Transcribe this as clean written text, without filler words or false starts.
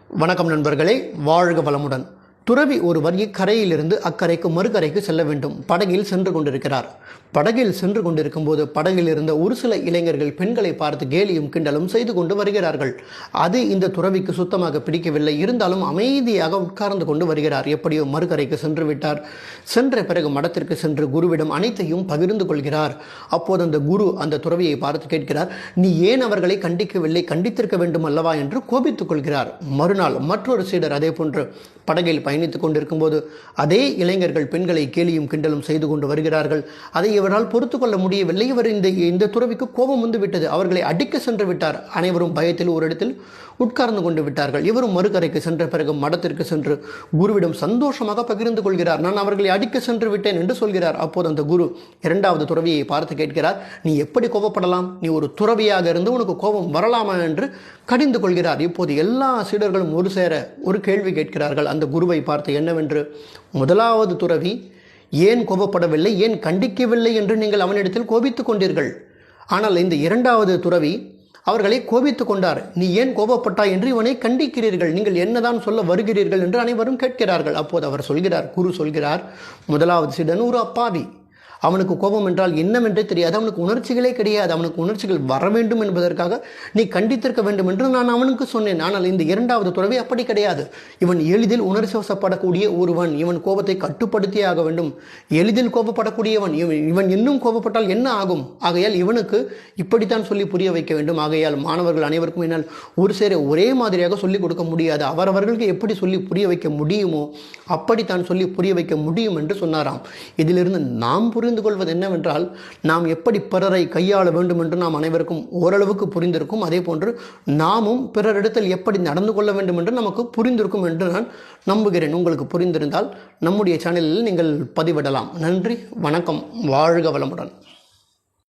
வணக்கம் நண்பர்களே, வாழ்க வளமுடன். துறவி ஒருவர் இக்கரையிலிருந்து அக்கரைக்கு மறுகரைக்கு செல்ல வேண்டும். படகில் சென்று கொண்டிருக்கிறார். படகில் சென்று கொண்டிருக்கும் போது படகில் இருந்த ஒரு சில இளைஞர்கள் பெண்களை பார்த்து கேலியும் கிண்டலும் செய்து கொண்டு வருகிறார்கள். அது இந்த துறவிக்கு சுத்தமாக பிடிக்கவில்லை. இருந்தாலும் அமைதியாக உட்கார்ந்து கொண்டு வருகிறார். எப்படியோ மறுகரைக்கு சென்று விட்டார். சென்ற பிறகு மடத்திற்கு சென்று குருவிடம் அனைத்தையும் பகிர்ந்து கொள்கிறார். அப்போது அந்த குரு அந்த துறவியை பார்த்து கேட்கிறார், நீ ஏன் அவர்களை கண்டிக்கவில்லை, கண்டித்திருக்க வேண்டும் அல்லவா என்று கோபித்துக் கொள்கிறார். மறுநாள் மற்றொரு சீடர் அதே போன்று படகில் பயணித்துக் கொண்டிருக்கும் போது அதே இளைஞர்கள் பெண்களை கேலியும் கிண்டலும் செய்து கொண்டு வருகிறார்கள். அதை இவரால் பொறுத்து கொள்ள முடியவில்லை. இவர் இந்த துறவிக்கு கோபம் வந்து விட்டது. அவர்களை அடிக்க சென்று விட்டார். அனைவரும் பயத்தில் ஒரு இடத்தில் உட்கார்ந்து கொண்டு விட்டார்கள். இவரும் மறுகரைக்கு சென்ற பிறகு மடத்திற்கு சென்று குருவிடம் சந்தோஷமாக பகிர்ந்து கொள்கிறார். நான் அவர்களை அடிக்க சென்று விட்டேன் என்று சொல்கிறார். அப்போது அந்த குரு இரண்டாவது துறவியை பார்த்து கேட்கிறார், நீ எப்படி கோபப்படலாம்? நீ ஒரு துறவியாக இருந்து உனக்கு கோபம் வரலாமா என்று கடிந்து கொள்கிறார். இப்போது எல்லா சீடர்களும் ஒரு சேர ஒரு கேள்வி கேட்கிறார்கள் அந்த குருவை பார்த்து, என்னவென்று. முதலாவது துறவி ஏன் கோபப்படவில்லை, ஏன் கண்டிக்கவில்லை என்று நீங்கள் அவனிடத்தில் கோபித்துக் கொண்டீர்கள். ஆனால் இந்த இரண்டாவது துறவி அவர்களை கோபித்துக் கொண்டார். நீ ஏன் கோபப்பட்டாய் என்று இவனை கண்டிக்கிறீர்கள், நீங்கள் என்னதான் சொல்ல வருகிறீர்கள் என்று அனைவரும் கேட்கிறார்கள். அப்போது அவர் சொல்கிறார், குரு சொல்கிறார், முதலாவது சீடன் ஒரு அப்பாவி. அவனுக்கு கோபம் என்றால் என்னவென்றே தெரியாது. அவனுக்கு உணர்ச்சிகளே கிடையாது. அவனுக்கு உணர்ச்சிகள் வர வேண்டும் என்பதற்காக நீ கண்டித்திருக்க வேண்டும் என்று நான் அவனுக்கு சொன்னேன். ஆனால் இந்த இரண்டாவது துறவி அப்படி கிடையாது. இவன் எளிதில் உணர்ச்சி வசப்படக்கூடிய ஒருவன். இவன் கோபத்தை கட்டுப்படுத்தியே ஆக வேண்டும். எளிதில் கோபப்படக்கூடியவன். இவன் இன்னும் கோபப்பட்டால் என்ன ஆகும்? ஆகையால் இவனுக்கு இப்படித்தான் சொல்லி புரிய வைக்க வேண்டும். ஆகையால் மாணவர்கள் அனைவருக்கும் என்னால் ஒரு சேர ஒரே மாதிரியாக சொல்லிக் கொடுக்க முடியாது. அவரவர்களுக்கு எப்படி சொல்லி புரிய வைக்க முடியுமோ அப்படித்தான் சொல்லி புரிய வைக்க முடியும் என்று சொன்னாராம். இதிலிருந்து நாம் புரிந்து கொள்வது என்னவென்றால், நாம் எப்படி பிறரை கையாள வேண்டும் என்று நாம் அனைவருக்கும் ஓரளவுக்கு புரிந்திருக்கும். அதே போன்று நாமும் பிறரிடத்தில் எப்படி நடந்து கொள்ள வேண்டும் என்று நமக்கு புரிந்திருக்கும் என்று நான் நம்புகிறேன். உங்களுக்கு புரிந்திருந்தால் நம்முடைய சேனலில் நீங்கள் பதிவிடலாம். நன்றி, வணக்கம், வாழ்க வளமுடன்.